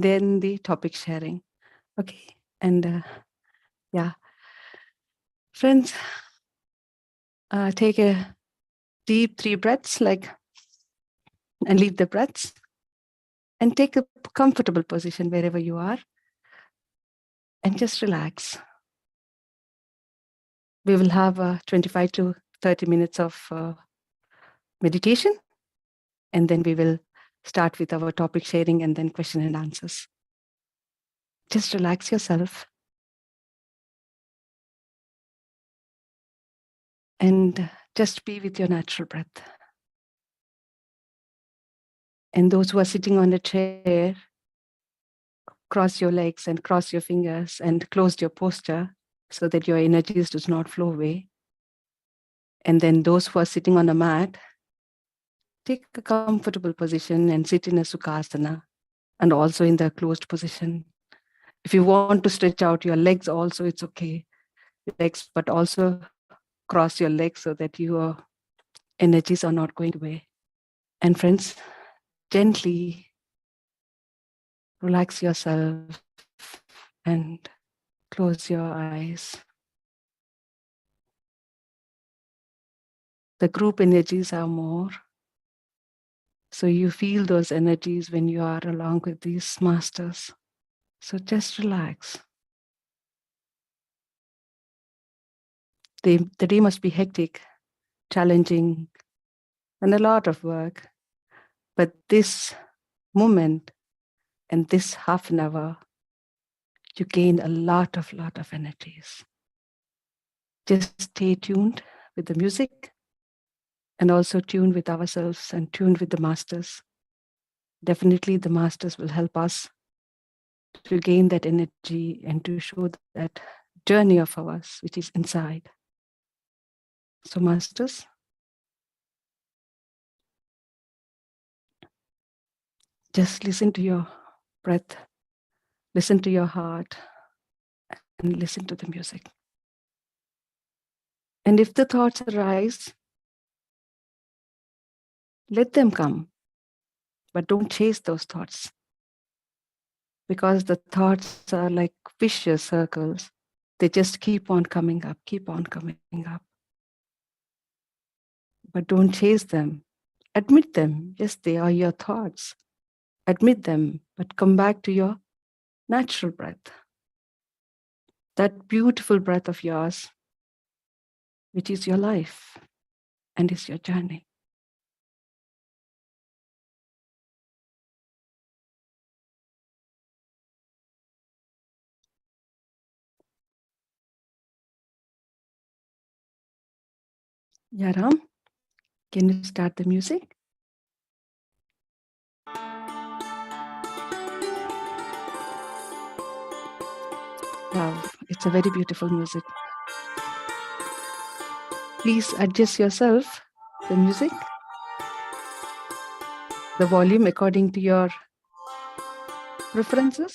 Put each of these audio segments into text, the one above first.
then the topic sharing. Okay. And yeah, friends, take a deep 3 breaths, and leave the breaths, and take a comfortable position wherever you are, and just relax. We will have 25 to 30 minutes of meditation, and then we will start with our topic sharing and then question and answers. Just relax yourself and just be with your natural breath. And those who are sitting on a chair, cross your legs and cross your fingers and close your posture so that your energies does not flow away. And then those who are sitting on a mat, take a comfortable position and sit in a sukhasana, and also in the closed position. If you want to stretch out your legs also, it's okay. Legs, but also cross your legs so that your energies are not going away. And friends, gently relax yourself and close your eyes. The group energies are more. So you feel those energies when you are along with these masters. So just relax. The day must be hectic, challenging, and a lot of work. But this moment and this half an hour, you gain a lot of energies. Just stay tuned with the music and also tuned with ourselves and tuned with the masters. Definitely the masters will help us to gain that energy and to show that journey of ours, which is inside. So masters, just listen to your breath, listen to your heart, and listen to the music. And if the thoughts arise, let them come, but don't chase those thoughts, because the thoughts are like vicious circles. They just keep on coming up, keep on coming up. But don't chase them. Admit them. Yes, they are your thoughts. Admit them, but come back to your natural breath. That beautiful breath of yours, which is your life and is your journey. Yaram, can you start the music? Wow, it's a very beautiful music. Please adjust yourself, the music, the volume according to your preferences.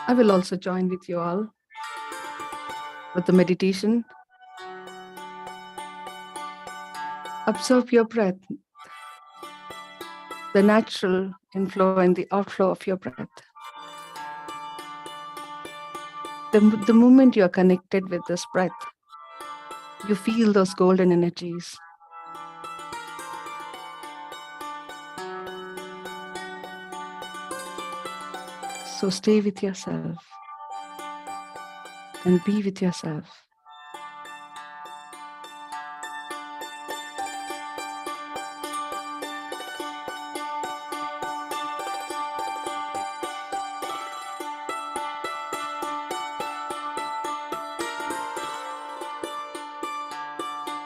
I will also join with you all with the meditation. Observe your breath, the natural inflow and the outflow of your breath. The moment you are connected with this breath, you feel those golden energies. So stay with yourself and be with yourself.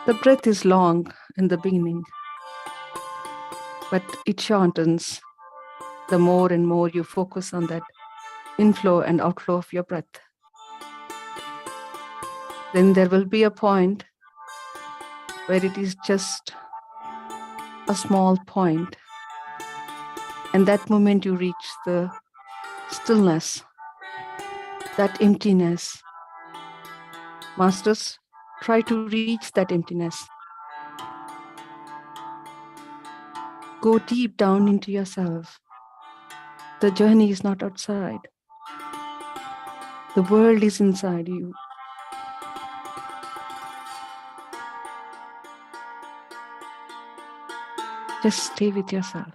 The breath is long in the beginning, but it shortens the more and more you focus on that inflow and outflow of your breath. Then there will be a point where it is just a small point, and that moment you reach the stillness that emptiness. Masters, try to reach that emptiness. Go deep down into yourself. The journey is not outside. The world is inside you. Just stay with yourself.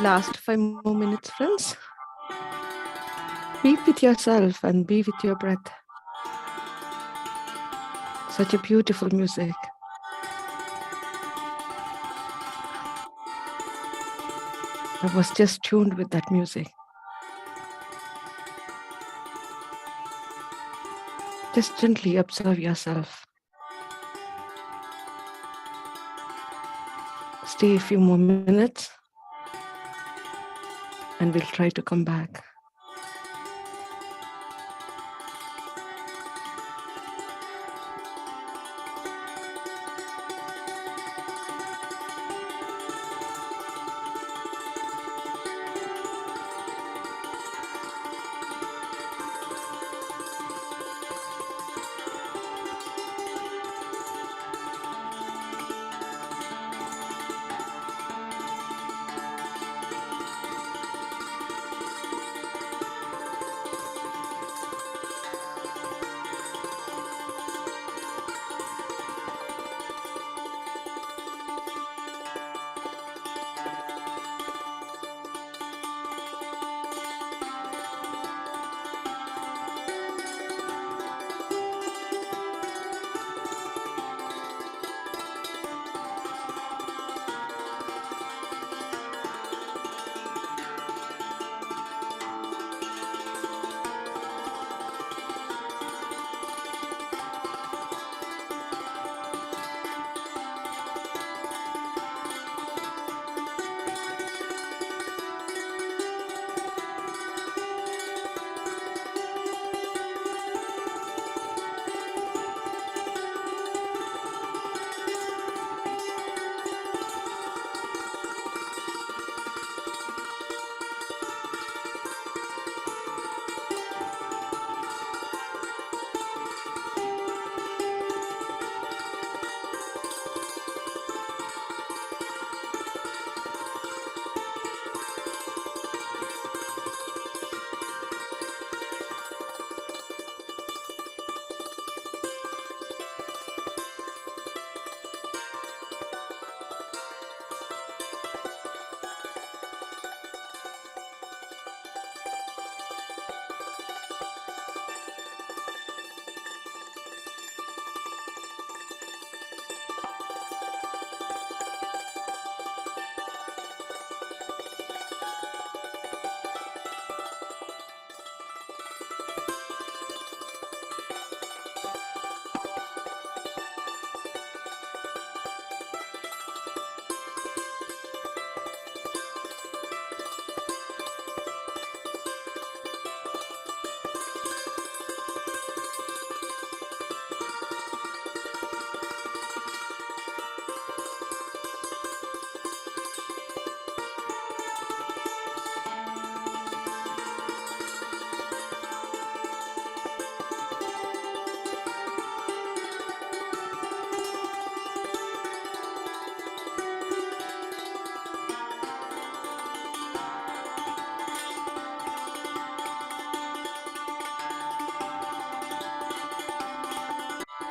Last 5 more minutes, friends. Be with yourself and be with your breath. Such a beautiful music. I was just tuned with that music. Just gently observe yourself. Stay a few more minutes and we'll try to come back.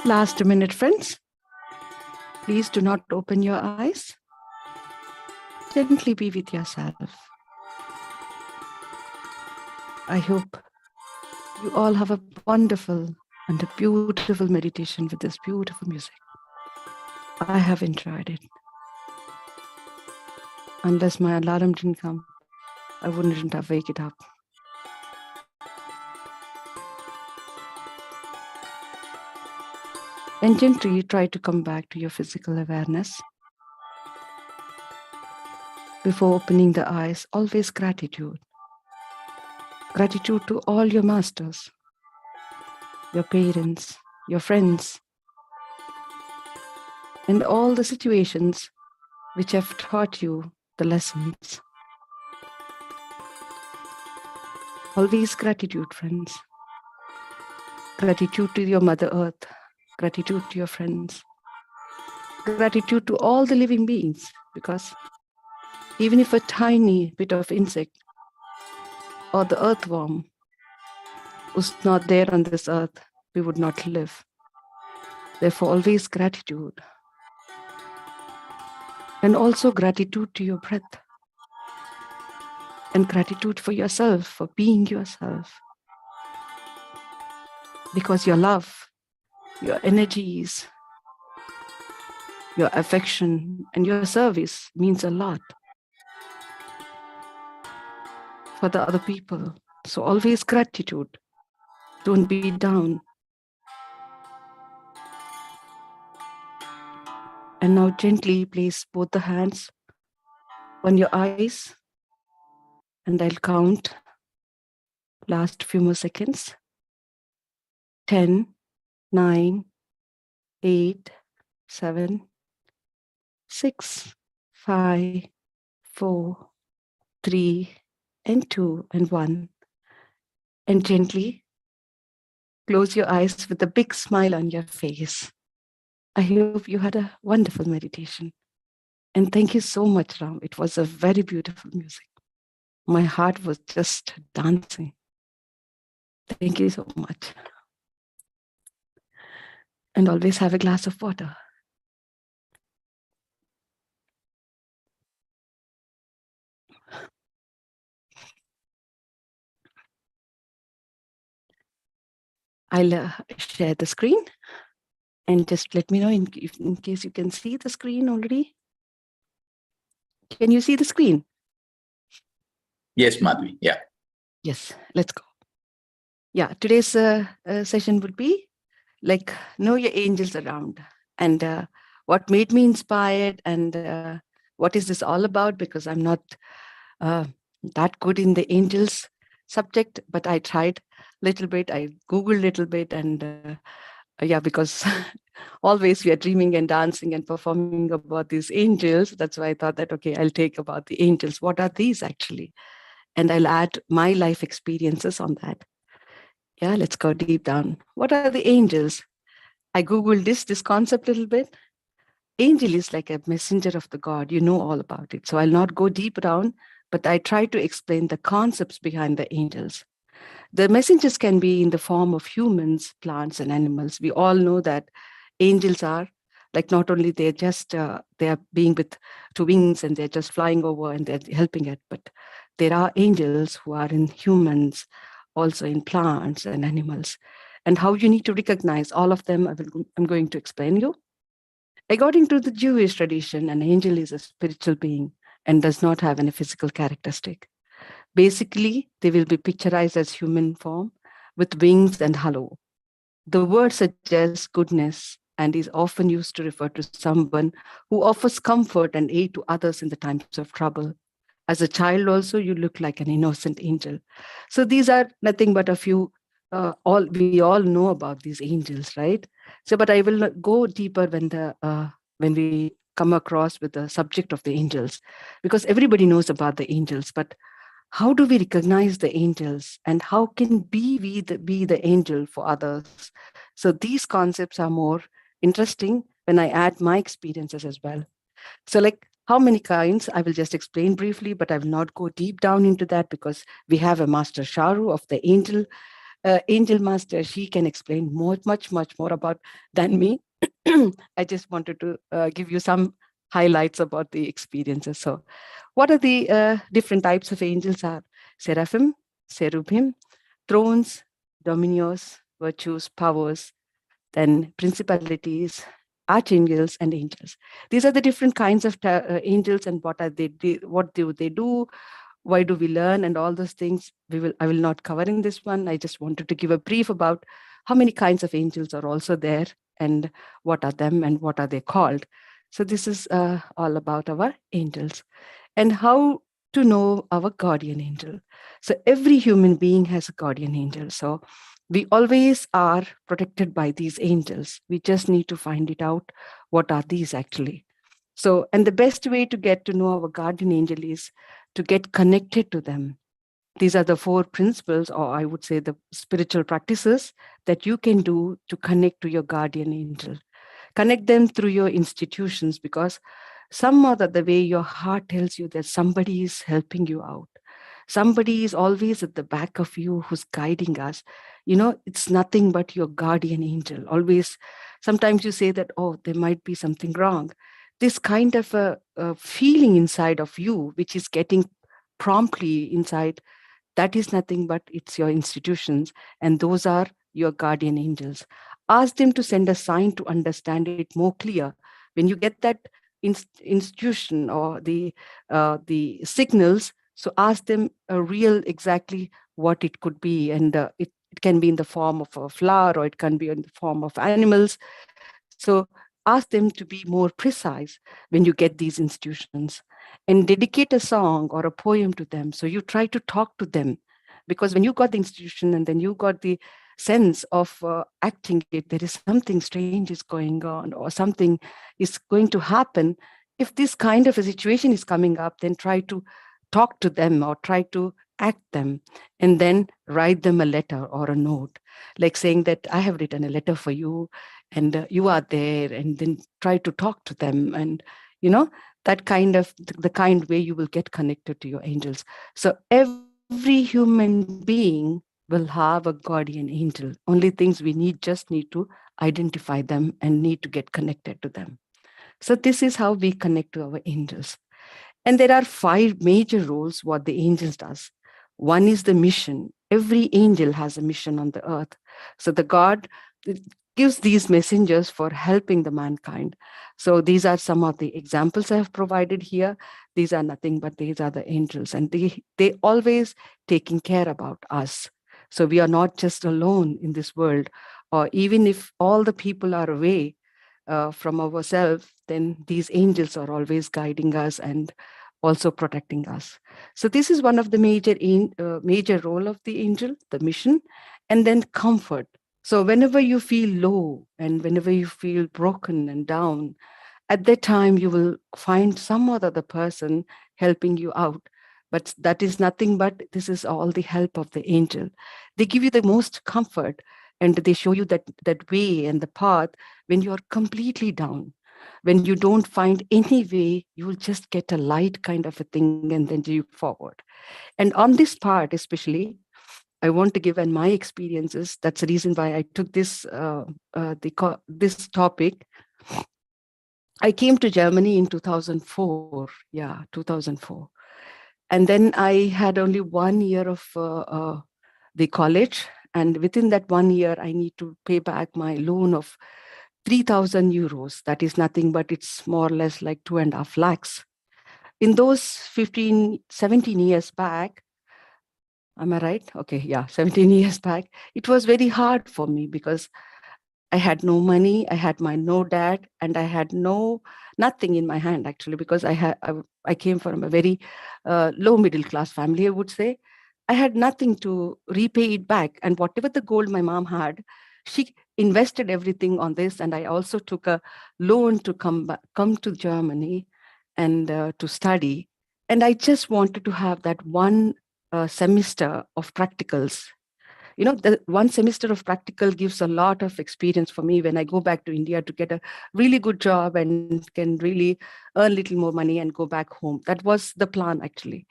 Last minute, friends. Please do not open your eyes. Gently be with yourself. I hope you all have a wonderful and a beautiful meditation with this beautiful music. I have enjoyed it. Unless my alarm didn't come, I wouldn't have wake it up. And gently try to come back to your physical awareness. Before opening the eyes, always gratitude. Gratitude to all your masters, your parents, your friends, and all the situations which have taught you the lessons. Always gratitude, friends. Gratitude to your Mother Earth. Gratitude to your friends. Gratitude to all the living beings, because even if a tiny bit of insect or the earthworm was not there on this earth, we would not live. Therefore, always gratitude. And also gratitude to your breath. and gratitude for yourself, for being yourself. Because your love, your energies, your affection, and your service means a lot for the other people. So always gratitude. Don't be down. And now gently place both the hands on your eyes, and I'll count last few more seconds. 10, 9, 8, 7, 6, 5, 4, 3, and 2, and 1. And gently close your eyes with a big smile on your face. I hope you had a wonderful meditation. And thank you so much, Ram. It was a very beautiful music. My heart was just dancing. Thank you so much. And always have a glass of water. I'll share the screen and just let me know in case you can see the screen already. Can you see the screen? Yes, Madhavi. Yeah. Yes, let's go. Yeah, today's session would be like know your angels around, and what made me inspired, and what is this all about, because I'm not that good in the angels subject, but I tried a little bit, I googled a little bit, and yeah, because always we are dreaming and dancing and performing about these angels. That's why I thought that, okay, I'll take about the angels. What are these actually? And I'll add my life experiences on that. Yeah, let's go deep down. What are the angels? I googled this concept a little bit. Angel is like a messenger of the God. You know all about it. So I'll not go deep down, but I try to explain the concepts behind the angels. The messengers can be in the form of humans, plants, and animals. We all know that angels are like not only they're just they are being with two wings and they're just flying over and they're helping it, but there are angels who are in humans, also in plants and animals. And how you need to recognize all of them, I'm going to explain you. According to the Jewish tradition, an angel is a spiritual being and does not have any physical characteristic. Basically, they will be picturized as human form with wings and halo. The word suggests goodness and is often used to refer to someone who offers comfort and aid to others in the times of trouble. As a child also, you look like an innocent angel. So these are nothing but a few, all we all know about these angels, right? So, but I will not go deeper when we come across with the subject of the angels, because everybody knows about the angels, but how do we recognize the angels, and how can be the angel for others? So these concepts are more interesting when I add my experiences as well. So like how many kinds, I will just explain briefly, but I will not go deep down into that because we have a master Sharu of the angel master. She can explain much more about than me. I just wanted to give you some highlights about the experiences. So what are the different types of angels are? Seraphim, cherubim, thrones, dominions, virtues, powers, then principalities, archangels, and angels. These are the different kinds of angels, and what are what do they do? Why do we learn, and all those things I will not cover in this one. I just wanted to give a brief about how many kinds of angels are also there, and what are them, and what are they called. So this is all about our angels and how to know our guardian angel. So every human being has a guardian angel. So we always are protected by these angels. We just need to find it out. What are these actually? So, and the best way to get to know our guardian angel is to get connected to them. These are the four principles, or I would say the spiritual practices that you can do to connect to your guardian angel. Connect them through your institutions, because some other the way your heart tells you that somebody is helping you out. Somebody is always at the back of you who's guiding us. You know, it's nothing but your guardian angel. Always, sometimes you say that, oh, there might be something wrong. This kind of a feeling inside of you, which is getting promptly inside, that is nothing but it's your institutions, and those are your guardian angels. Ask them to send a sign to understand it more clear. When you get that institution or the signals, so ask them a real exactly what it could be, and it can be in the form of a flower or it can be in the form of animals. So ask them to be more precise when you get these institutions, and dedicate a song or a poem to them. So you try to talk to them, because when you got the institution and then you got the sense of acting it, there is something strange is going on or something is going to happen. If this kind of a situation is coming up, then try to talk to them or try to act them, and then write them a letter or a note, like saying that I have written a letter for you, and you are there, and then try to talk to them. And that kind of the kind way you will get connected to your angels. So every human being will have a guardian angel. Only things we just need to identify them and need to get connected to them. So this is how we connect to our angels. And there are 5 major roles what the angels does. One is the mission. Every angel has a mission on the earth. So the God gives these messengers for helping the mankind. So these are some of the examples I have provided here. These are nothing but these are the angels, and they always taking care about us. So we are not just alone in this world, or even if all the people are away from ourselves, then these angels are always guiding us and also protecting us. So this is one of the major role of the angel, the mission. And then comfort. So whenever you feel low and whenever you feel broken and down, at that time you will find some other person helping you out. But that is nothing but this is all the help of the angel. They give you the most comfort, and they show you that way and the path when you're completely down. When you don't find any way, you will just get a light kind of a thing and then you forward. And on this part especially, I want to give and my experiences. That's the reason why I took this topic. I came to Germany in 2004. Yeah, 2004. And then I had only 1 year of the college. And within that 1 year, I need to pay back my loan of 3,000 euros. That is nothing but it's more or less like 2.5 lakhs. In those 15, 17 years back, am I right? Okay, yeah, 17 years back, it was very hard for me because I had no money, I had my no dad, and I had nothing in my hand actually, because I came from a very low middle class family, I would say. I had nothing to repay it back, and whatever the gold my mom had, she invested everything on this, and I also took a loan to come to Germany and to study. And I just wanted to have that one semester of practicals. The 1 semester of practical gives a lot of experience for me when I go back to India to get a really good job and can really earn little more money and go back home. That was the plan actually.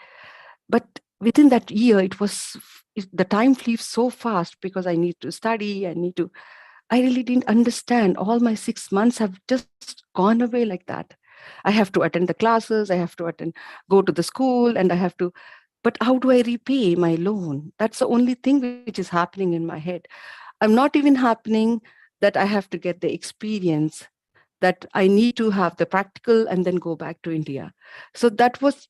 But within that year, the time flew so fast because I need to study. I really didn't understand. All my 6 months have just gone away like that. I have to attend the classes, I have to go to the school, and I have to, but how do I repay my loan? That's the only thing which is happening in my head. I'm not even happening that I have to get the experience, that I need to have the practical and then go back to India. So that was,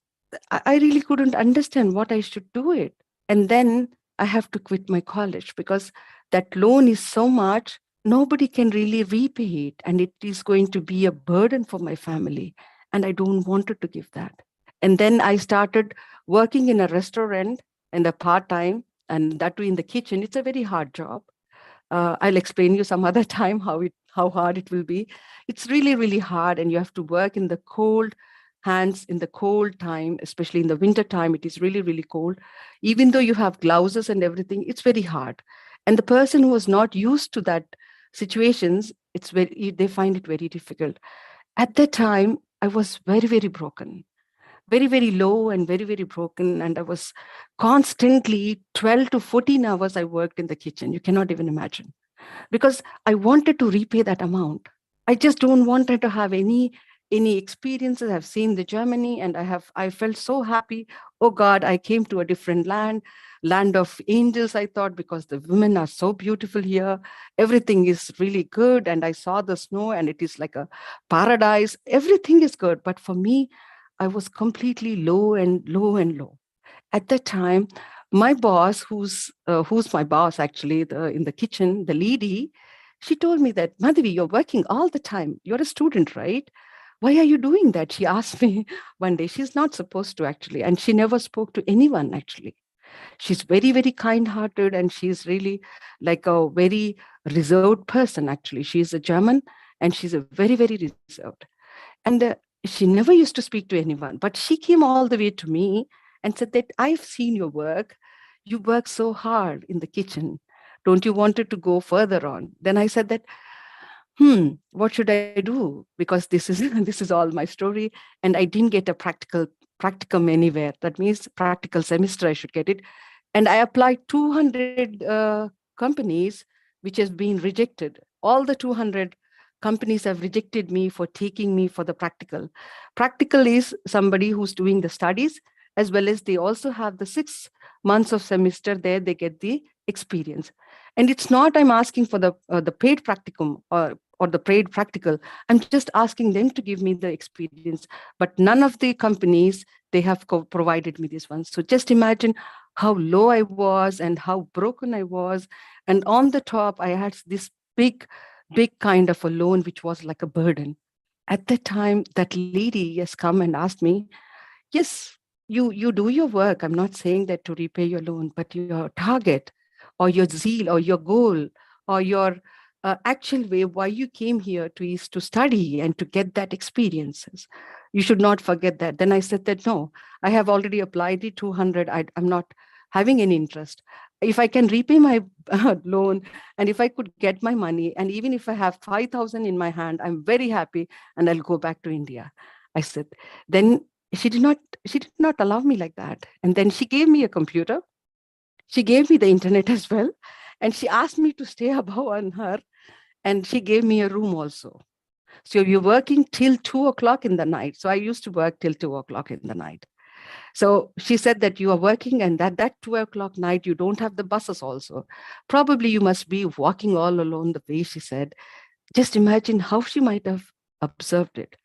I really couldn't understand what I should do it. And then I have to quit my college because that loan is so much, nobody can really repay it. And it is going to be a burden for my family. And I don't wanted to give that. And then I started working in a restaurant and a part time, and that too in the kitchen. It's a very hard job. I'll explain you some other time how hard it will be. It's really, really hard, and you have to work in the cold hands in the cold time, especially in the winter time. It is really, really cold. Even though you have gloves and everything, it's very hard. And the person who is not used to that situations, they find it very difficult. At that time, I was very, very broken, very, very low and very, very broken. And I was constantly 12 to 14 hours I worked in the kitchen. You cannot even imagine, because I wanted to repay that amount. I just don't want to have any any experiences. I've seen the Germany, and I felt so happy. Oh God, I came to a different land of angels, I thought, because the women are so beautiful here. Everything is really good. And I saw the snow, and it is like a paradise. Everything is good. But for me, I was completely low and low and low. At that time, my boss, who's my boss actually, in the kitchen, the lady, she told me that, Madhavi, you're working all the time. You're a student, right? Why are you doing that? She asked me one day. She's not supposed to actually, and she never spoke to anyone actually. She's very, very kind-hearted, and she's really like a very reserved person actually. She's a German, and she's a very, very reserved. And she never used to speak to anyone, but she came all the way to me and said that, I've seen your work. You work so hard in the kitchen. Don't you want it to go further on? Then I said that, what should I do? Because this is this is all my story, and I didn't get a practicum anywhere. That means practical semester I should get it. And I applied 200 companies, which has been rejected. All the 200 companies have rejected me for taking me for the practical. Practical is somebody who's doing the studies, as well as they also have the 6 months of semester there, they get the experience. And it's not I'm asking for the paid practicum or the paid practical. I'm just asking them to give me the experience. But none of the companies, they have provided me this one. So just imagine how low I was and how broken I was. And on the top, I had this big kind of a loan, which was like a burden. At that time, that lady has come and asked me, yes, you do your work. I'm not saying that to repay your loan, but your target or your zeal or your goal or your actual way why you came here to is to study and to get that experiences. You should not forget that. Then I said that, no, I have already applied the 200. I'm not having any interest. If I can repay my loan, and if I could get my money, and even if I have 5,000 in my hand, I'm very happy, and I'll go back to India. I said, then she did not allow me like that. And then she gave me a computer. She gave me the internet as well. And she asked me to stay above on her. And she gave me a room also. So you're working till 2 o'clock in the night. So I used to work till 2 o'clock in the night. So she said that you are working, and that 2 o'clock night, you don't have the buses also. Probably you must be walking all alone, the way she said. Just imagine how she might have observed it.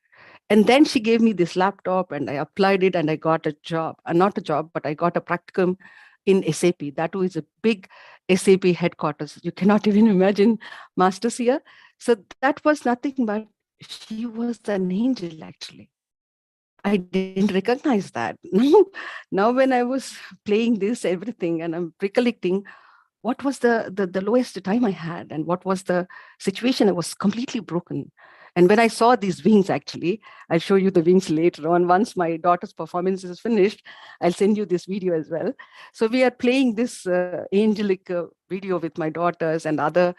And then she gave me this laptop, and I applied it, and I got a job. Not a job, but I got a practicum in SAP. That is a big SAP headquarters. You cannot even imagine masters here. So that was nothing but she was an angel, actually. I didn't recognize that. Now when I was playing this, everything, and I'm recollecting, what was the lowest time I had, and what was the situation. I was completely broken. And when I saw these wings, actually, I'll show you the wings later on. Once my daughter's performance is finished, I'll send you this video as well. So we are playing this angelic video with my daughters and other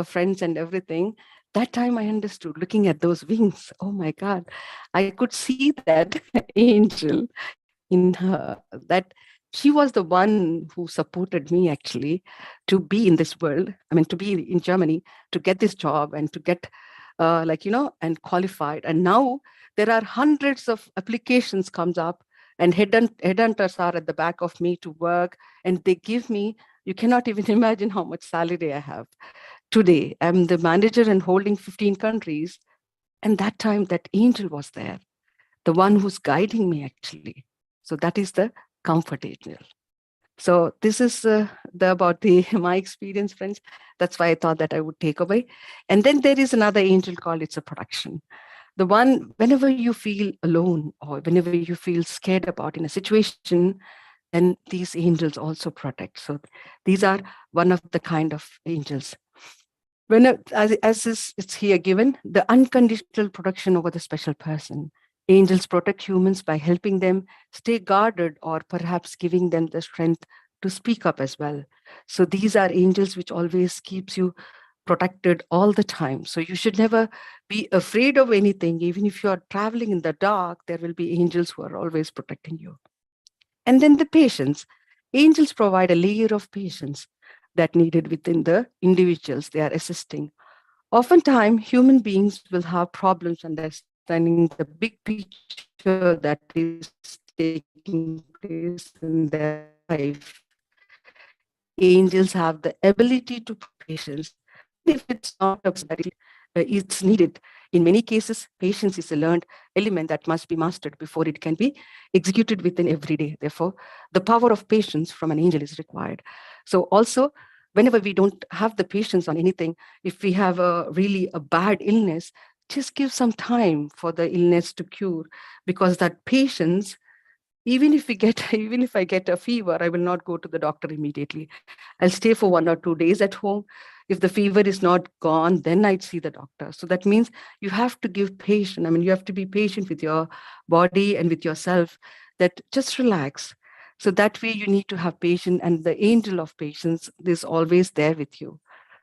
friends and everything. That time I understood, looking at those wings, oh my God, I could see that angel in her, that she was the one who supported me actually to be in this world. I mean, to be in Germany, to get this job and to get and qualified. And now there are hundreds of applications comes up, and headhunters are at the back of me to work, and they give me, you cannot even imagine how much salary I have. Today, I'm the manager and holding 15 countries. And that time, that angel was there, the one who's guiding me actually. So that is the comfort angel. So this is the about the my experience, friends. That's why I thought that I would take away. And then there is another angel called it's a protection. The one, whenever you feel alone or whenever you feel scared about in a situation, then these angels also protect. So these are one of the kind of angels. As it's here given, the unconditional protection over the special person. Angels protect humans by helping them stay guarded or perhaps giving them the strength to speak up as well. So these are angels which always keeps you protected all the time. So you should never be afraid of anything. Even if you are traveling in the dark, there will be angels who are always protecting you. And then the patience. Angels provide a layer of patience that needed within the individuals they are assisting. Oftentimes, human beings will have problems understanding understanding the big picture that is taking place in their life, angels have the ability to provide patience, even if it's not a patience that it's needed. In many cases, patience is a learned element that must be mastered before it can be executed within every day. Therefore, the power of patience from an angel is required. So also, whenever we don't have the patience on anything, if we have a really a bad illness, just give some time for the illness to cure, because that patience, even if I get a fever, I will not go to the doctor immediately. I'll stay for 1 or 2 days at home. If the fever is not gone, then I'd see the doctor. So that means you have to give patience. I mean, you have to be patient with your body and with yourself, that just relax. So that way you need to have patience, and the angel of patience is always there with you.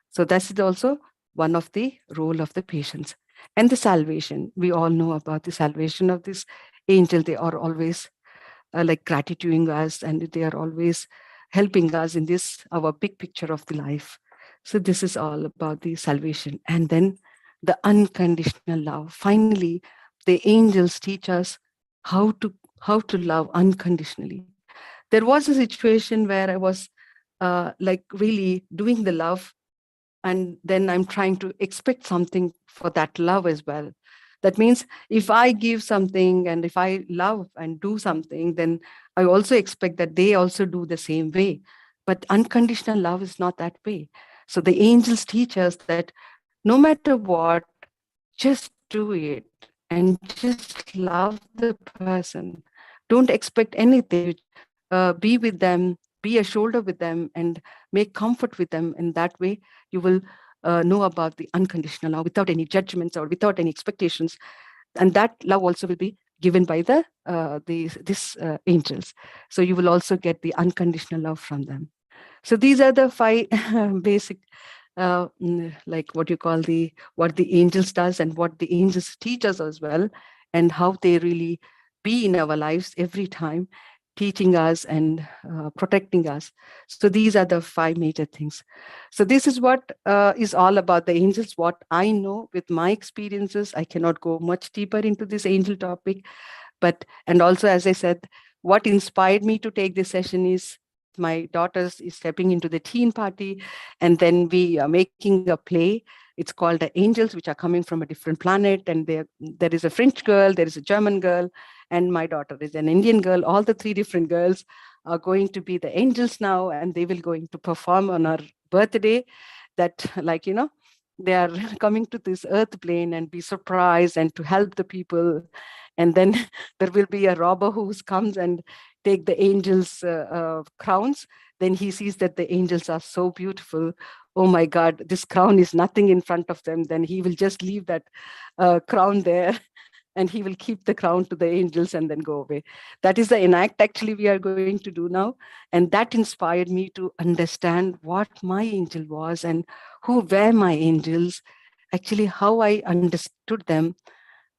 So that's also one of the role of the patience. And the salvation, we all know about the salvation of this angel. They are always like gratituding us, and they are always helping us in this our big picture of the life. So this is all about the salvation. And then the unconditional love. Finally, the angels teach us how to love unconditionally. There was a situation where I was like really doing the love, and then I'm trying to expect something for that love as well. That means if I give something and if I love and do something, then I also expect that they also do the same way. But unconditional love is not that way. So the angels teach us that no matter what, just do it and just love the person. Don't expect anything. Be with them, be a shoulder with them, and make comfort with them. In that way, you will know about the unconditional love without any judgments or without any expectations. And that love also will be given by these angels. So you will also get the unconditional love from them. So these are the five basic, like what you call what the angels does and what the angels teach us as well, and how they really be in our lives every time, teaching us and protecting us. So these are the five major things. So this is what is all about the angels, what I know with my experiences. I cannot go much deeper into this angel topic, but and also, as I said, what inspired me to take this session is my daughters is stepping into the teen party, and then we are making a play. It's called the Angels, which are coming from a different planet, and there is a French girl, there is a German girl, and my daughter is an Indian girl. All the three different girls are going to be the angels now, and they will going to perform on our birthday. That, like, they are coming to this earth plane and be surprised and to help the people. And then there will be a robber who comes and take the angels crowns. Then he sees that the angels are so beautiful. Oh my God, this crown is nothing in front of them. Then he will just leave that crown there, and he will keep the crown to the angels and then go away. That is the enact actually we are going to do now. And that inspired me to understand what my angel was and who were my angels, actually how I understood them.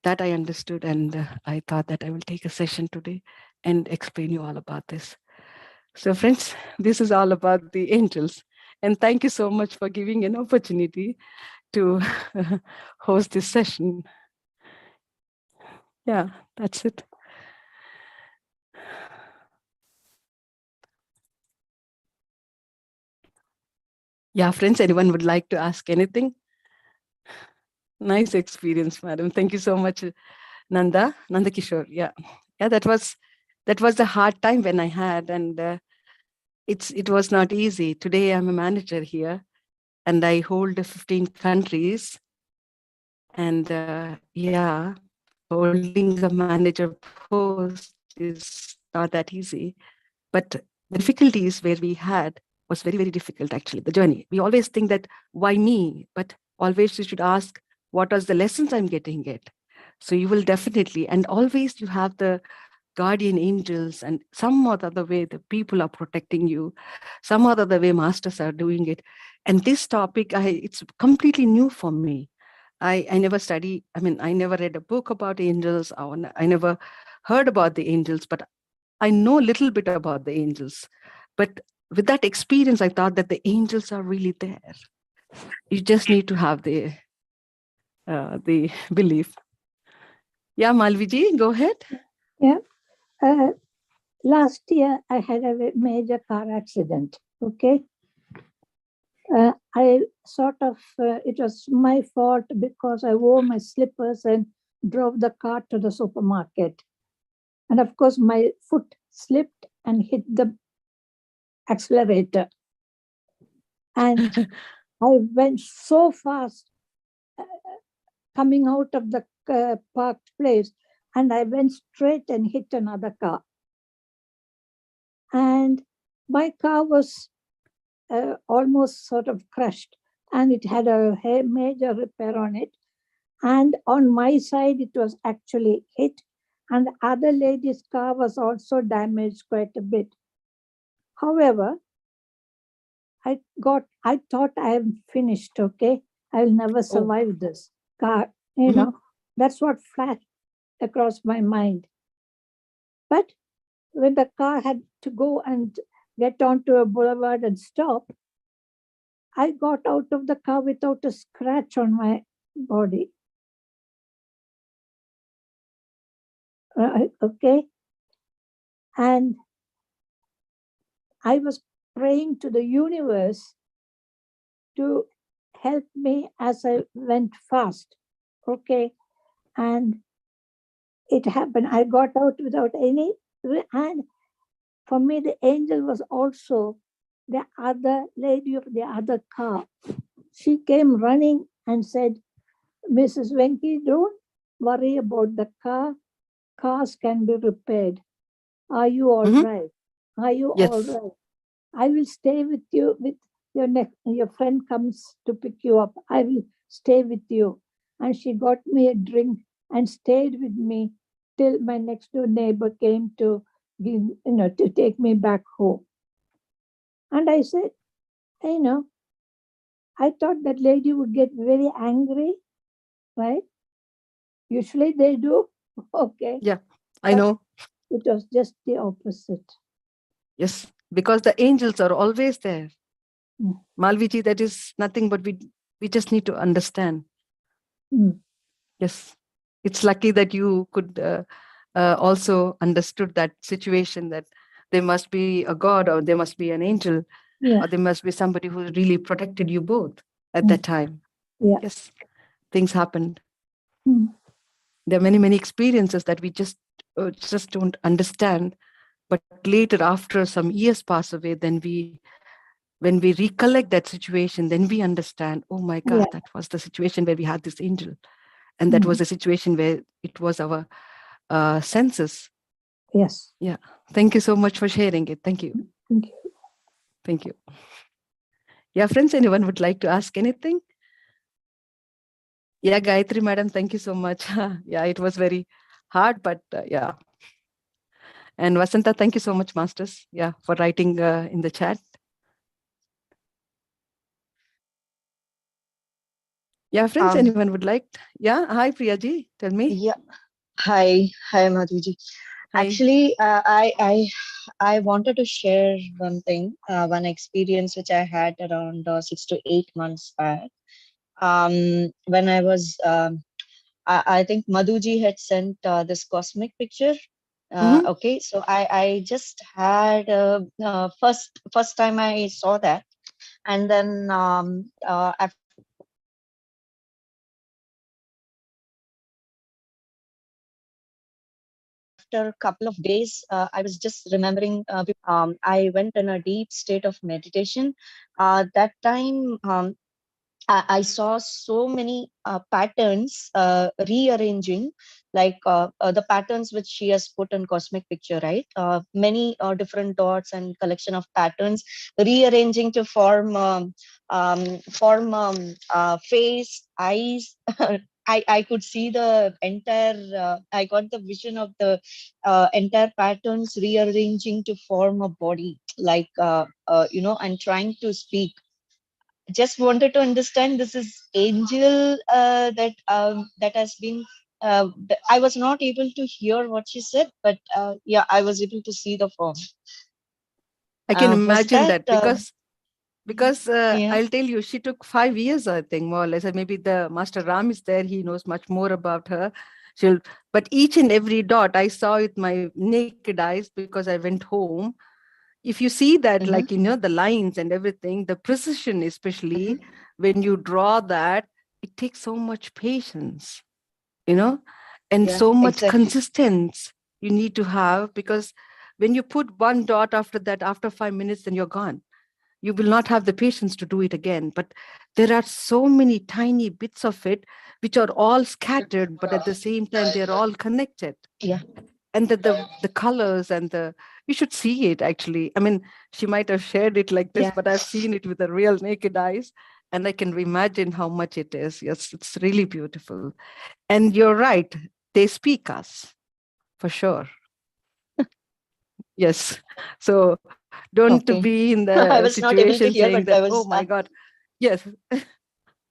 That I understood, and I thought that I will take a session today and explain you all about this. So friends, this is all about the angels. And thank you so much for giving an opportunity to host this session. Yeah, that's it. Yeah, friends, anyone would like to ask anything? Nice experience, madam. Thank you so much, Nanda Kishore. Yeah, yeah, that was a hard time when I had, and it was not easy. Today I'm a manager here, and I hold 15 countries. And yeah, holding a manager post is not that easy. But the difficulties where we had was very, very difficult, actually, the journey. We always think that, why me? But always you should ask, what are the lessons I'm getting it? So you will definitely, and always you have the guardian angels, and some other way the people are protecting you, some other way masters are doing it. And this topic, it's completely new for me. I never study, I mean, I never read a book about angels, or I never heard about the angels, but I know a little bit about the angels. But with that experience, I thought that the angels are really there. You just need to have the belief. Yeah, Malviji, go ahead. Yeah. Last year, I had a major car accident. Okay. I sort of, it was my fault because I wore my slippers and drove the car to the supermarket. And of course, my foot slipped and hit the accelerator. And I went so fast coming out of the parked place, and I went straight and hit another car. And my car was almost sort of crushed, and it had a major repair on it. And on my side, it was actually hit, and the other lady's car was also damaged quite a bit. However, I thought I am finished, okay? I'll never survive this car, that's what flashed across my mind. But when the car had to go and get onto a boulevard and stop, I got out of the car without a scratch on my body. Okay. And I was praying to the universe to help me as I went fast. Okay. And it happened. I got out without any, and for me, the angel was also the other lady of the other car. She came running and said, Mrs. Venki, don't worry about the car. Cars can be repaired. Are you all right? Are you all Yes. right? I will stay with you. With your friend comes to pick you up. I will stay with you. And she got me a drink and stayed with me till my next door neighbor came to to take me back home. And I said, I thought that lady would get very angry, right? Usually they do. Okay. Yeah, I But know. it was just the opposite. Yes, because the angels are always there. Mm. Malviji, that is nothing but we just need to understand. Mm. Yes, it's lucky that you could also understood that situation, that there must be a God or there must be an angel, Yeah. or there must be somebody who really protected you both at Mm. that time. Yeah. Yes, things happened. Mm. There are many, many experiences that we just don't understand. But later, after some years pass away, then when we recollect that situation, then we understand, oh my God, Yeah. that was the situation where we had this angel. And that was a situation where it was our senses. Yes. Yeah. Thank you so much for sharing it. Thank you. Thank you. Thank you. Yeah, friends, anyone would like to ask anything? Yeah, Gayatri, madam, thank you so much. Yeah, it was very hard, but yeah. And Vasanta, thank you so much, masters. Yeah, for writing in the chat. Yeah, friends, anyone would like? Yeah, hi, Priyaji, tell me. Yeah. Hi, Madhuji. Hi. Actually, I wanted to share one thing, one experience which I had around 6 to 8 months back. When I was, I think Madhuji had sent this cosmic picture. Okay, so I just had first time I saw that, and then after a couple of days, I was just remembering I went in a deep state of meditation. That time, I saw so many patterns rearranging, like the patterns which she has put in cosmic picture, right? Many different dots and collection of patterns rearranging to form face, eyes. I could see the entire, I got the vision of the entire patterns rearranging to form a body, like, and trying to speak. Just wanted to understand, this is angel that has been, I was not able to hear what she said, but yeah, I was able to see the form. I can Was imagine that that because yeah. I'll tell you, she took 5 years, I think, more or less. And maybe the Master Ram is there. He knows much more about her. But each and every dot I saw with my naked eyes because I went home. If you see that, like, the lines and everything, the precision, especially when you draw that, it takes so much patience, and so much exactly. consistency you need to have, because when you put one dot after that, after 5 minutes, then you're gone. You will not have the patience to do it again. But there are so many tiny bits of it which are all scattered, but at the same time, they're all connected. Yeah. And the colors and you should see it actually. I mean, she might have shared it like this, but I've seen it with the real naked eyes, and I can imagine how much it is. Yes, it's really beautiful. And you're right, they speak us for sure. Yes. So don't Okay. be in I the was not able to situation hear, saying but I that, oh was. my God. Yes.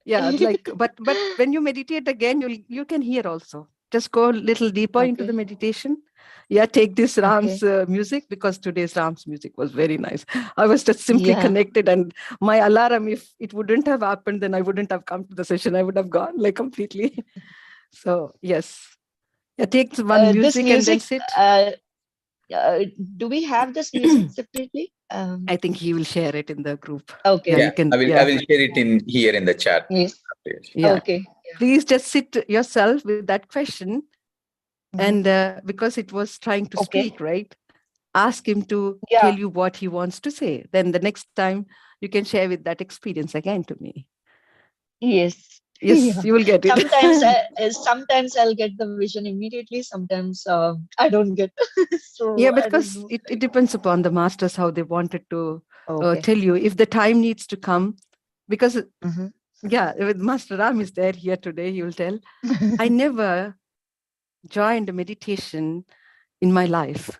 Yeah, like, but when you meditate again, you can hear also. Just go a little deeper into the meditation. Yeah, take this Ram's music, because today's Ram's music was very nice. I was just simply connected, and my alarm, if it wouldn't have happened, then I wouldn't have come to the session. I would have gone like completely. So yes, yeah, take one This music and then music, sit. do we have this music separately? I think he will share it in the group. Okay. Yeah, Yeah, you can. I will Yeah, share it in here in the chat. Yes. yeah. Okay. Please just sit yourself with that question, and because it was trying to Okay. speak, right? Ask him to Yeah. tell you what he wants to say. Then the next time you can share with that experience again to me. Yes. Yes, you will get it. Sometimes I'll get the vision immediately. Sometimes I don't get. So Yeah, I don't because know. it depends upon the masters how they wanted to Okay. tell you. If the time needs to come, because Mhm. yeah, with Master Ram is there here today, he will tell. I never joined meditation in my life.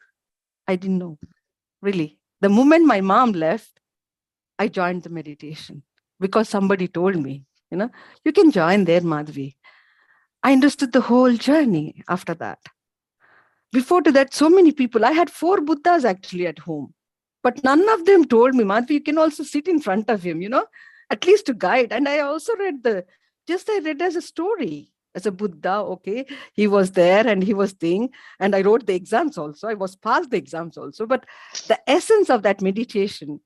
I didn't know, really. The moment my mom left, I joined the meditation because somebody told me, you can join there, Madhavi. I understood the whole journey after that. Before to that, so many people, I had 4 Buddhas actually at home, but none of them told me, Madhavi, you can also sit in front of him, at least to guide. And I also I read as a story, as a Buddha, okay, he was there and he was thing. And I wrote the exams also. I was passed the exams also. But the essence of that meditation,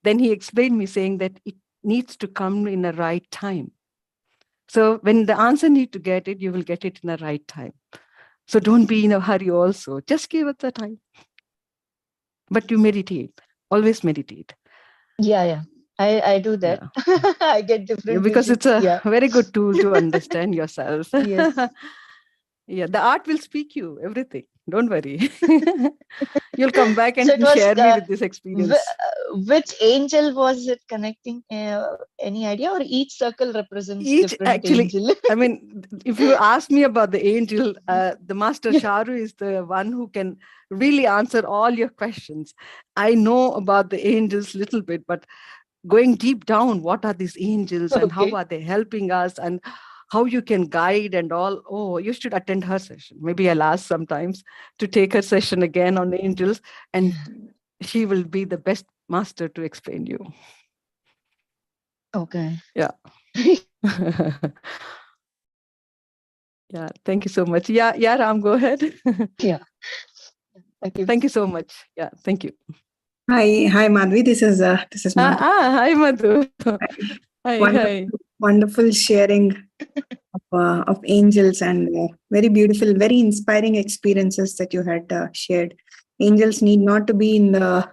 then he explained me saying that it needs to come in the right time. So when the answer need to get it, you will get it in the right time. So don't be in a hurry also. Just give it the time. But you meditate. Always meditate. Yeah. I do that. Yeah. I get Yeah, different because it's visions. a very good tool to understand yourself. Yes. Yeah, the art will speak you everything. Don't worry. You'll come back So it and was share me with this experience. which angel was it connecting? Any idea? Or each circle represents Each different actually, angel? I mean, if you ask me about the angel, the Master Sharu is the one who can really answer all your questions. I know about the angels little bit, but going deep down, what are these angels and how Okay. are they helping us and how you can guide and all. Oh, you should attend her session. Maybe I'll ask sometimes to take her session again on the angels, and she will be the best master to explain you. Okay. Yeah. Yeah, thank you so much. Yeah, Ram, go ahead. Yeah. Thank you. Thank you so much. Yeah, thank you. Hi, Madhavi. This is Madhavi. Hi, Madhu. Hi. Wonderful sharing of angels and very beautiful, very inspiring experiences that you had shared. Angels need not to be in the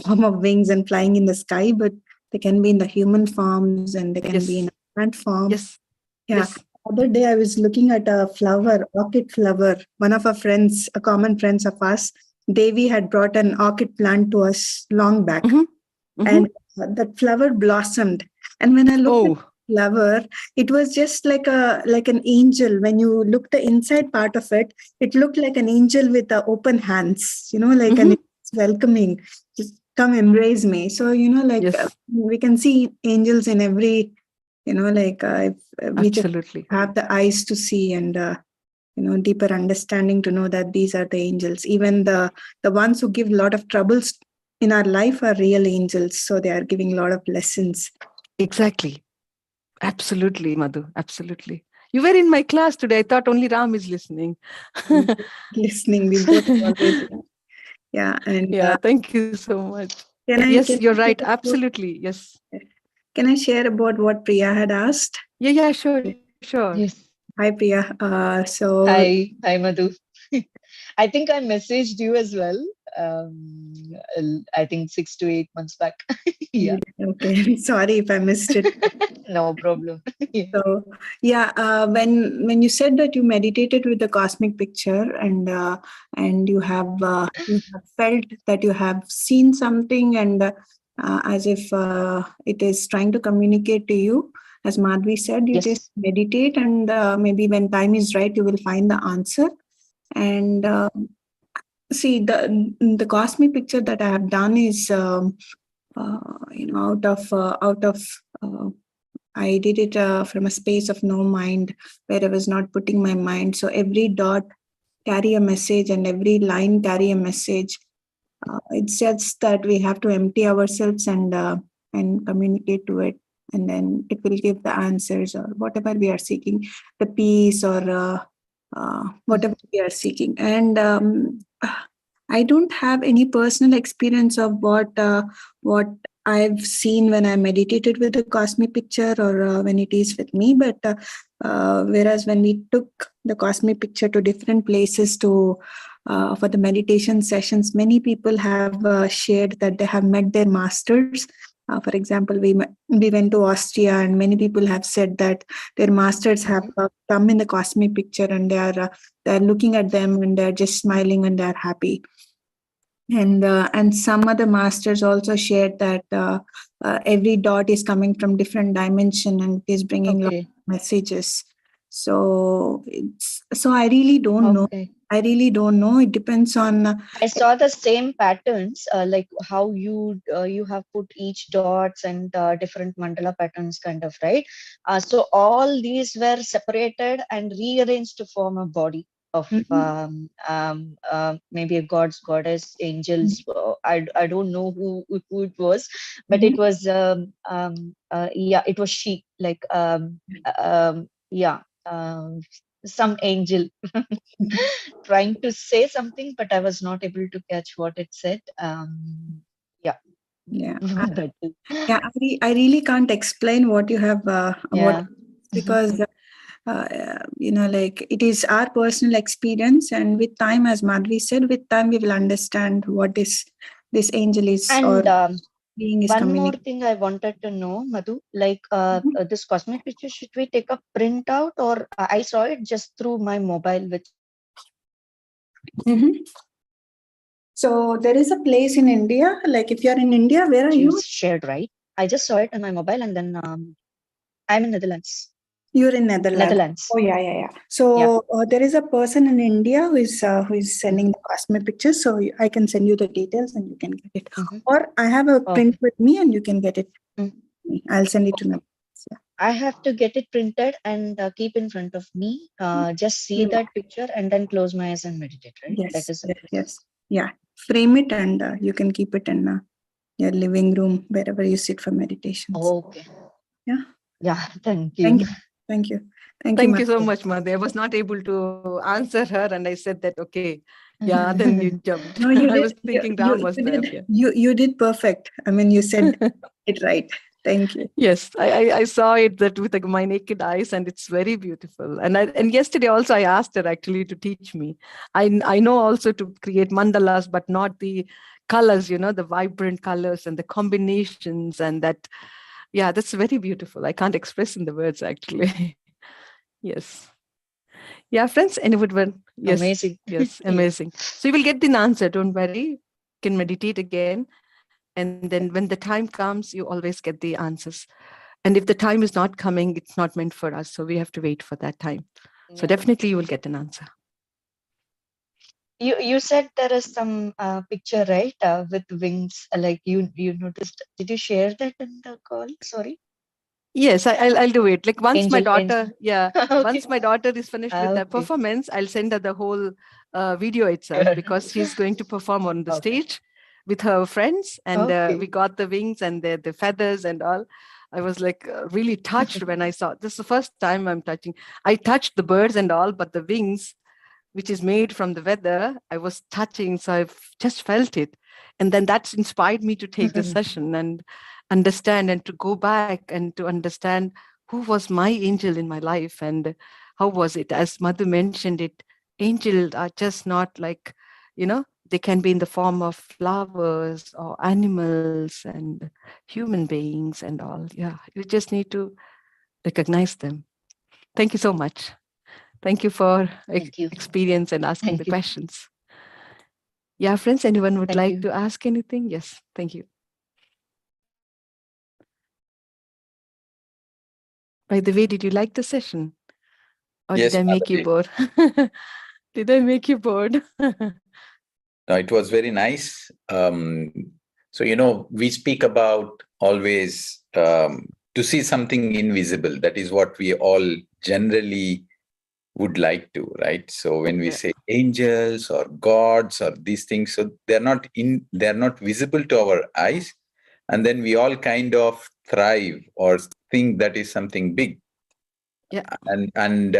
form of wings and flying in the sky, but they can be in the human forms and they can be in a plant form. Yes. Yeah. Yes. The other day I was looking at a flower, orchid flower. One of our friends, a common friends of us, Devi had brought an orchid plant to us long back. And that flower blossomed. And when I looked at the flower, it was just like an angel. When you look the inside part of it, it looked like an angel with open hands, like an welcoming, just come embrace me. So, we can see angels in every, if we just Absolutely have the eyes to see and deeper understanding to know that these are the angels. Even the ones who give a lot of troubles in our life are real angels. So they are giving a lot of lessons. Exactly. Absolutely, Madhu. Absolutely. You were in my class today. I thought only Ram is listening. Listening, we both always. Yeah, and Yeah, thank you so much. can Yes, you're I right. share Absolutely. Yes. can I share about what Priya had asked? Yeah, sure. Yes. Hi, Priya. Hi, Madhu. I think I messaged you as well. I think 6 to 8 months back. Yeah. Okay. Sorry if I missed it. No problem. Yeah. So yeah, when you said that you meditated with the cosmic picture and you have felt that you have seen something and as if it is trying to communicate to you, as Madhvi said, you just Yes. meditate and maybe when time is right, you will find the answer. And see, the cosmic picture that I have done is out of I did it from a space of no mind where I was not putting my mind. So every dot carry a message and every line carry a message. It's just that we have to empty ourselves and communicate to it, and then it will give the answers or whatever we are seeking, the peace or whatever we are seeking. And I don't have any personal experience of what I've seen when I meditated with the cosmic picture or when it is with me. But whereas when we took the cosmic picture to different places to for the meditation sessions, many people have shared that they have met their masters. For example, we went to Austria, and many people have said that their masters have come in the cosmic picture, and they are looking at them and they are just smiling and they are happy. And some other masters also shared that every dot is coming from different dimension and it is bringing lot of messages. So I really don't know. I really don't know. It depends on. I saw the same patterns, like how you have put each dots and different mandala patterns, kind of, right? So all these were separated and rearranged to form a body of maybe a gods, goddess, angels. I don't know who it was, but it was it was she, like some angel trying to say something, but I was not able to catch what it said. Yeah. That is- Yeah, I really can't explain what you have what, because like it is our personal experience, and with time, as Madhvi said, with time we will understand what this angel is And or being is one more communicating. thing I wanted to know, Madhu, like this cosmic picture, should we take a printout, or I saw it just through my mobile, which So there is a place in India, like if you're in India, where are you? shared, right? I just saw it on my mobile, and then I'm in Netherlands. You're in Netherlands. Oh yeah. So there is a person in India who is sending the cosmic pictures. So I can send you the details and you can get it. Or I have a print with me and you can get it. I'll send it to Netherlands. Yeah. I have to get it printed and keep in front of me. Just see that picture and then close my eyes and meditate. Right? Yes. That is Yes. Yeah. Frame it and you can keep it in your living room, wherever you sit for meditations. Okay. Yeah. Yeah. Thank you. Thank you. Thank you so much, Madhavi. I was not able to answer her, and I said that okay. Yeah, then you jumped. No, you I did. was thinking Ram was there. Yeah. You did perfect. I mean, you said it right. Thank you. Yes, I saw it that with my naked eyes, and it's very beautiful. And yesterday also I asked her actually to teach me. I know also to create mandalas, but not the colors, the vibrant colors and the combinations, and that. Yeah, that's very beautiful. I can't express in the words actually. Yes. Yeah, friends, anyone? Yes. Amazing. Yes, amazing. So you will get the answer. Don't worry. You can meditate again. And then when the time comes, you always get the answers. And if the time is not coming, it's not meant for us. So we have to wait for that time. So definitely you will get an answer. You said there is some picture, right, with wings, like you noticed. Did you share that in the call? Sorry. Yes, I'll do it. Like once my daughter, Okay. once my daughter is finished with the performance, I'll send her the whole video itself, because she's going to perform on the stage with her friends, and we got the wings and the feathers and all. I was like really touched when I saw this. Is the first time I'm touching. I touched the birds and all, but the wings, which is made from the weather, I was touching. So I've just felt it. And then that's inspired me to take the session and understand and to go back and to understand who was my angel in my life and how was it. As Madhu mentioned it, angels are just not like, they can be in the form of flowers or animals and human beings and all. Yeah, you just need to recognize them. Thank you so much. Thank you for Thank you. experience and asking Thank the you. questions. Yeah, friends, anyone would Thank like you. to ask anything? Yes, thank you. By the way, did you like the session? Or Yes, did I make you Madhavi. bored? Did I make you bored? No, it was very nice. So, we speak about always to see something invisible. That is what we all generally would like to, right? So when we Yeah. say angels or gods or these things, so they're not visible to our eyes, and then we all kind of thrive or think that is something big. Yeah. And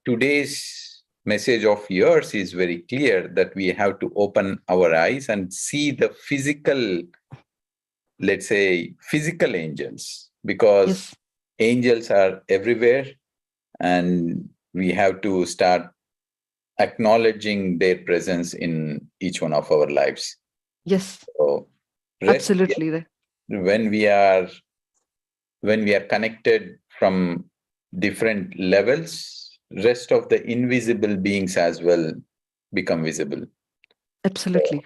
today's message of yours is very clear that we have to open our eyes and see the physical, let's say, physical angels, because Yes. angels are everywhere, and we have to start acknowledging their presence in each one of our lives. Yes. So Absolutely. when we are connected from different levels, rest of the invisible beings as well become visible. Absolutely.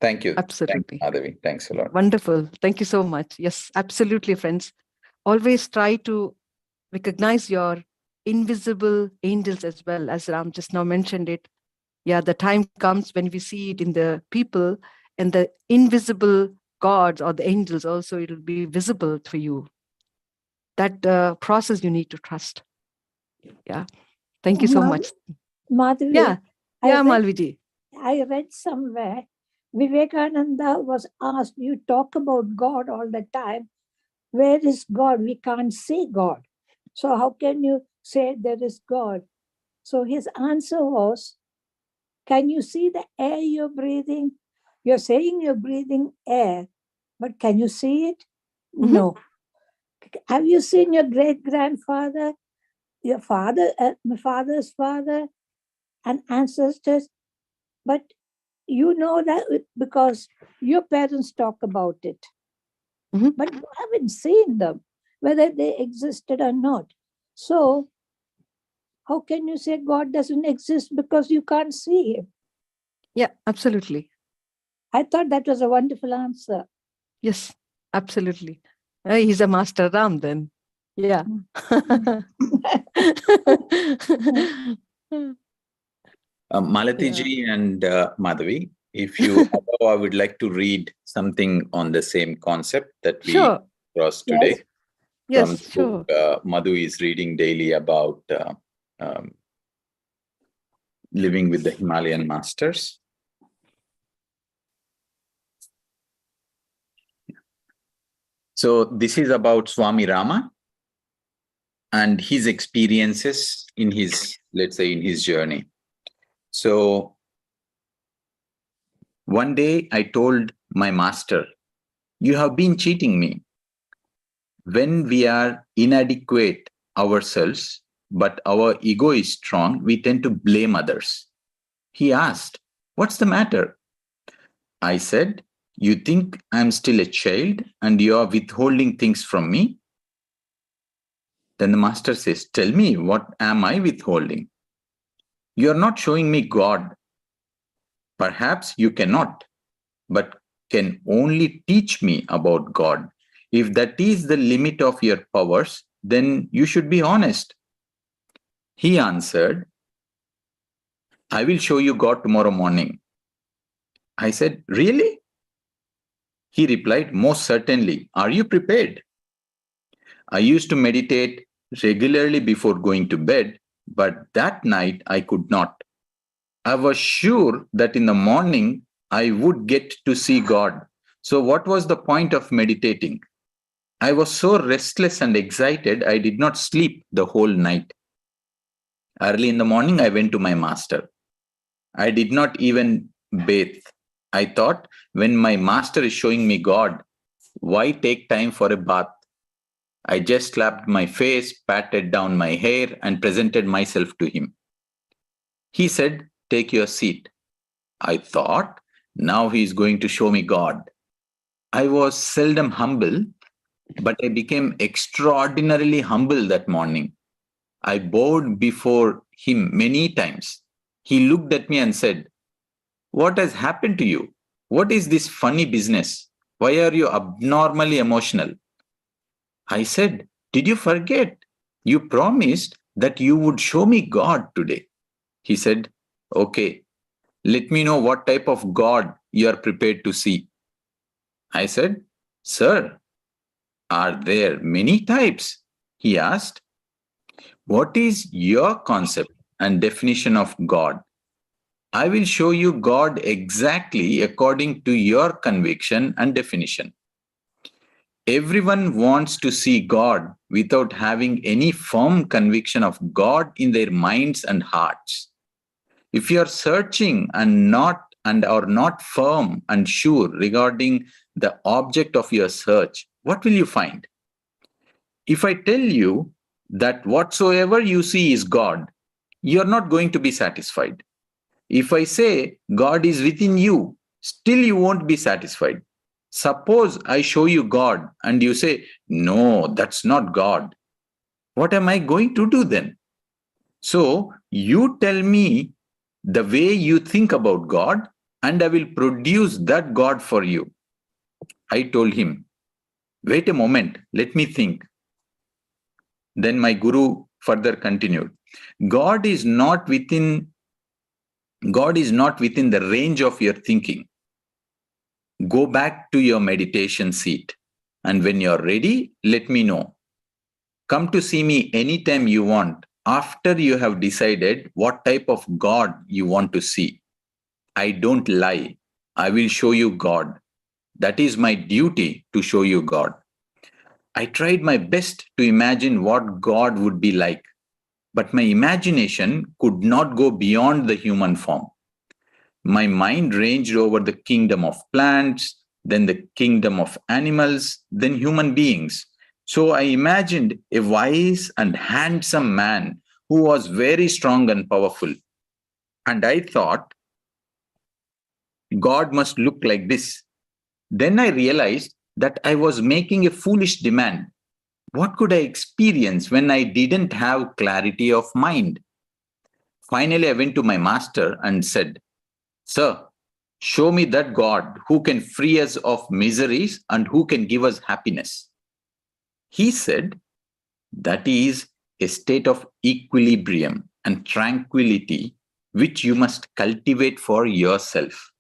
Thank you. Absolutely. Thanks, Madhavi. Thanks a lot. Wonderful. Thank you so much. Yes, absolutely, friends. Always try to recognize your invisible angels as well, as Ram just now mentioned it. Yeah, the time comes when we see it in the people, and the invisible gods or the angels also, it'll be visible for you. That process you need to trust. Yeah. Thank you so much. Madhavi, Yeah. Yeah, I read, Malviji. I read somewhere Vivekananda was asked, you talk about God all the time. Where is God? We can't see God. So how can you say there is God? So his answer was, can you see the air you're breathing? You're saying you're breathing air, but can you see it? Mhm. No. Have you seen your great grandfather, your father, my father's father, and ancestors? But you know that because your parents talk about it. Mhm. But you haven't seen them, whether they existed or not. So, how can you say God doesn't exist because you can't see him? Yeah, absolutely. I thought that was a wonderful answer. Yes, absolutely. He's a master Ram then. Yeah. Malati ji and Madhavi, if you allow, I would like to read something on the same concept that we Sure. crossed today. From Yes, the sure. book Madhu is reading daily about living with the Himalayan masters. So this is about Swami Rama and his experiences in his, let's say, in his journey. So one day I told my master, you have been cheating me. When we are inadequate ourselves, but our ego is strong, we tend to blame others. He asked, what's the matter? I said, you think I'm still a child and you are withholding things from me? Then the master says, tell me, what am I withholding? You are not showing me God. Perhaps you cannot, but can only teach me about God. If that is the limit of your powers, then you should be honest. He answered, I will show you God tomorrow morning. I said, really? He replied, most certainly. Are you prepared? I used to meditate regularly before going to bed, but that night I could not. I was sure that in the morning I would get to see God. So what was the point of meditating? I was so restless and excited, I did not sleep the whole night. Early in the morning, I went to my master. I did not even bathe. I thought, when my master is showing me God, why take time for a bath? I just slapped my face, patted down my hair, and presented myself to him. He said, "Take your seat." I thought, now he is going to show me God. I was seldom humble, but I became extraordinarily humble that morning. I bowed before him many times. He looked at me and said, "What has happened to you? What is this funny business? Why are you abnormally emotional?" I said, "Did you forget? You promised that you would show me God today." He said, "Okay, let me know what type of God you are prepared to see." I said, "Sir, are there many types?" He asked, "What is your concept and definition of God? I will show you God exactly according to your conviction and definition." Everyone wants to see God without having any firm conviction of God in their minds and hearts. If you are searching and are not firm and sure regarding the object of your search, what will you find? If I tell you that whatsoever you see is God, you are not going to be satisfied. If I say God is within you, still you won't be satisfied. Suppose I show you God and you say, "No, that's not God." What am I going to do then? So you tell me the way you think about God, and I will produce that God for you. I told him, "Wait a moment, let me think." Then my guru further continued, God is not within the range of your thinking. Go back to your meditation seat, and when you're ready, let me know. Come to see me anytime you want, after you have decided what type of God you want to see. I don't lie. I will show you God. That is my duty, to show you God. I tried my best to imagine what God would be like, but my imagination could not go beyond the human form. My mind ranged over the kingdom of plants, then the kingdom of animals, then human beings. So I imagined a wise and handsome man who was very strong and powerful. And I thought, God must look like this. Then I realized that I was making a foolish demand. What could I experience when I didn't have clarity of mind? Finally, I went to my master and said, "Sir, show me that God who can free us of miseries and who can give us happiness." He said, "That is a state of equilibrium and tranquility which you must cultivate for yourself."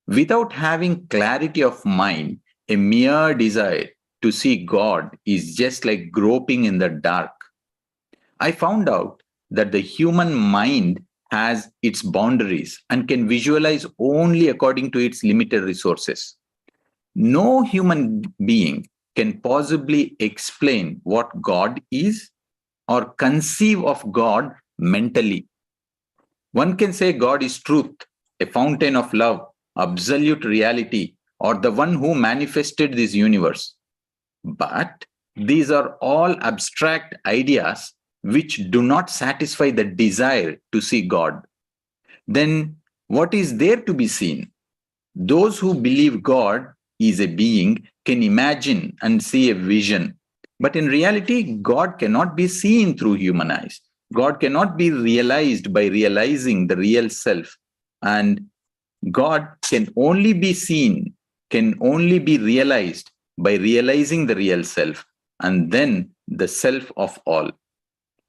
Without having clarity of mind, a mere desire to see God is just like groping in the dark. I found out that the human mind has its boundaries and can visualize only according to its limited resources. No human being can possibly explain what God is or conceive of God mentally. One can say God is truth, a fountain of love, absolute reality, or the one who manifested this universe. But these are all abstract ideas which do not satisfy the desire to see God. Then what is there to be seen? Those who believe God is a being can imagine and see a vision. But in reality, God cannot be seen through human eyes. God cannot be realized by realizing the real self. And God can only be seen, can only be realized by realizing the real self, and then the self of all.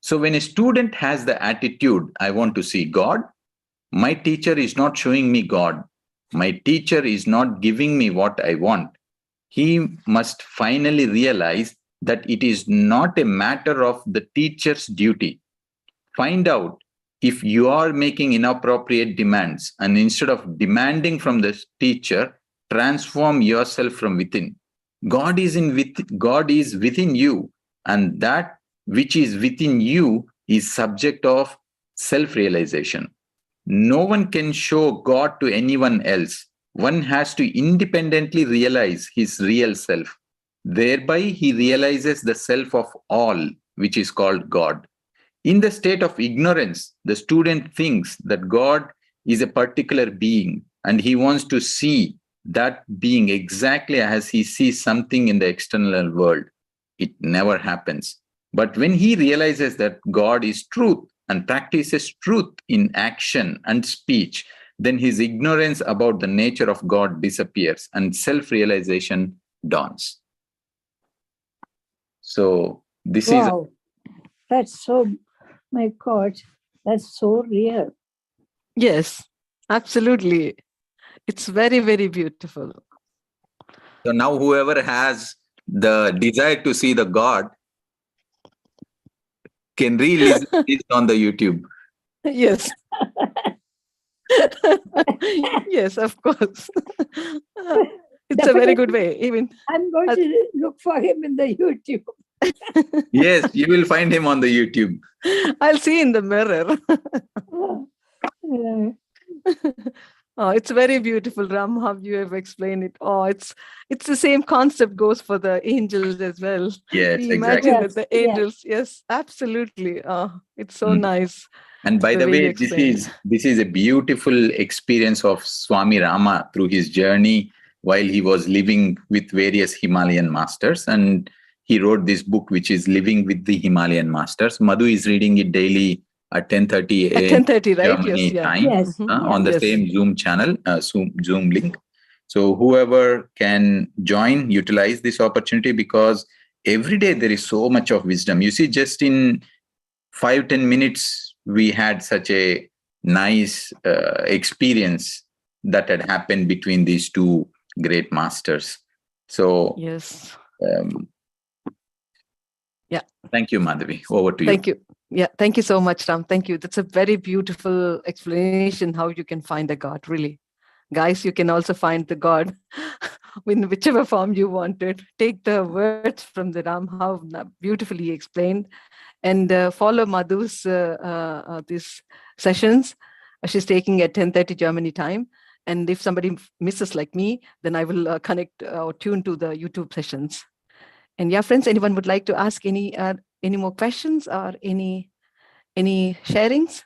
So when a student has the attitude, "I want to see God," my teacher is not showing me God. My teacher is not giving me what I want. He must finally realize that it is not a matter of the teacher's duty. Find out if you are making inappropriate demands, and instead of demanding from the teacher, transform yourself from within. God is within you, and that which is within you is subject of self-realization. No one can show God to anyone else. One has to independently realize his real self. Thereby, he realizes the self of all, which is called God. In the state of ignorance, the student thinks that God is a particular being and he wants to see that being exactly as he sees something in the external world. It never happens. But when he realizes that God is truth and practices truth in action and speech, then his ignorance about the nature of God disappears and self-realization dawns. So this is Wow, that's so, my God, that's so real. Yes, absolutely. It's very, very beautiful. so now whoever has the desire to see the God can re-listen this on the YouTube. Yes. Yes, of course. It's a very good way. Even I'm going to look for him in the YouTube. Yes, you will find him on the YouTube. I'll see in the mirror. Yeah. Oh, it's very beautiful, Ram, how you have explained it. Oh, it's the same concept goes for the angels as well. Yes, We exactly. imagine that the Yes, angels, yes, absolutely. Oh, it's so Mm. nice. And by the way you way, explained. this is a beautiful experience of Swami Rama through his journey while he was living with various Himalayan masters. And he wrote this book, which is Living with the Himalayan Masters. Madhu is reading it daily at 10:30 At a.m. 10:30, right? Germany Yes, yeah. time, Yes. on the Yes. same Zoom channel, Zoom link. So whoever can join, utilize this opportunity, because every day there is so much of wisdom. You see, just in 5-10 minutes, we had such a nice experience that had happened between these two great masters. So, Yes. Yeah. Thank you, Madhavi. Over to you. Thank you. Yeah, thank you so much, Ram. Thank you. That's a very beautiful explanation how you can find a God, really. Guys, you can also find the God in whichever form you wanted. Take the words from the Ram, how beautifully explained, and follow Madhu's these sessions. She's taking at 10:30 Germany time. And if somebody misses like me, then I will connect or tune to the YouTube sessions. And yeah, friends, anyone would like to ask any more questions or any sharings?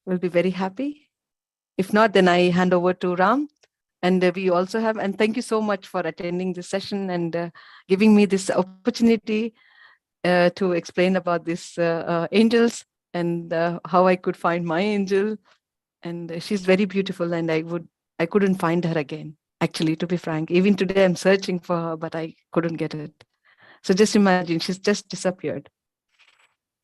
We'll be very happy. If not, then I hand over to Ram. And we also have, and thank you so much for attending this session and giving me this opportunity to explain about these angels and how I could find my angel. And she's very beautiful, and I couldn't find her again. Actually, to be frank, even today I'm searching for her, but I couldn't get it. So just imagine, she's just disappeared.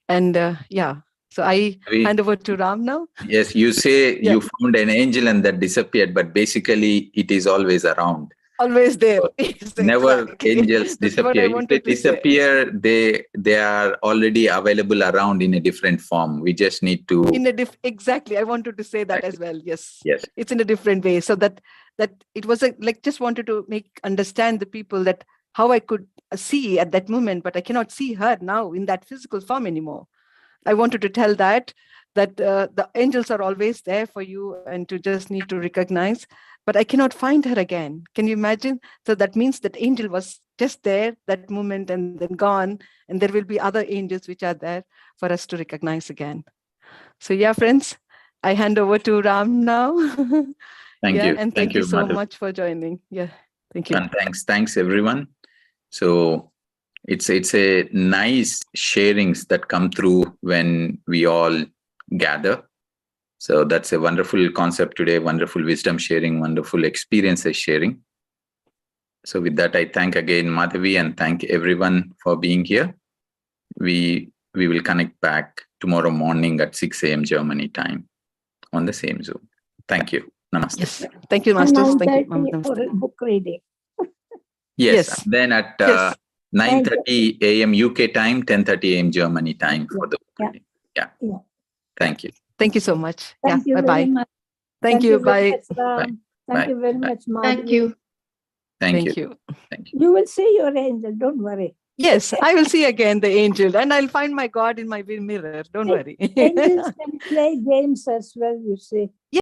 And yeah, so I hand over to Ram now. Yes, you say you found an angel and that disappeared, but basically it is always around. Always there. So yes, never exactly. angels That's what I disappear. If they disappear, they are already available around in a different form. We just need to exactly. I wanted to say that as well. Yes. Yes. It's in a different way. So that it was just wanted to understand the people that how I could see at that moment, but I cannot see her now in that physical form anymore. I wanted to tell that the angels are always there for you and to just need to recognize, but I cannot find her again. Can you imagine? So that means that angel was just there that moment and then gone, and there will be other angels which are there for us to recognize again. So yeah, friends, I hand over to Ram now. Thank you. And thank you so Madhavi. much for joining. Yeah, thank you. And thanks everyone. So it's a nice sharings that come through when we all gather. So that's a wonderful concept today, wonderful wisdom sharing, wonderful experiences sharing. So with that, I thank again Madhavi and thank everyone for being here. We will connect back tomorrow morning at 6 a.m. Germany time on the same Zoom. Thank you. Namaste. Yes. Thank you, Masters. Thank you. For a book reading. Yes. Then at 9:30 a.m. UK time, 10:30 a.m. Germany time for the book reading. Yeah. Thank you. Thank you so much. Thank you bye-bye. very much. Thank you. Very Bye. much, Ram. Thank you very much, Madhavi. Thank you. Thank you. you. Thank you. You will see your angel, don't worry. Yes, I will see again the angel and I'll find my God in my mirror. Don't worry. Angels can play games as well, you see.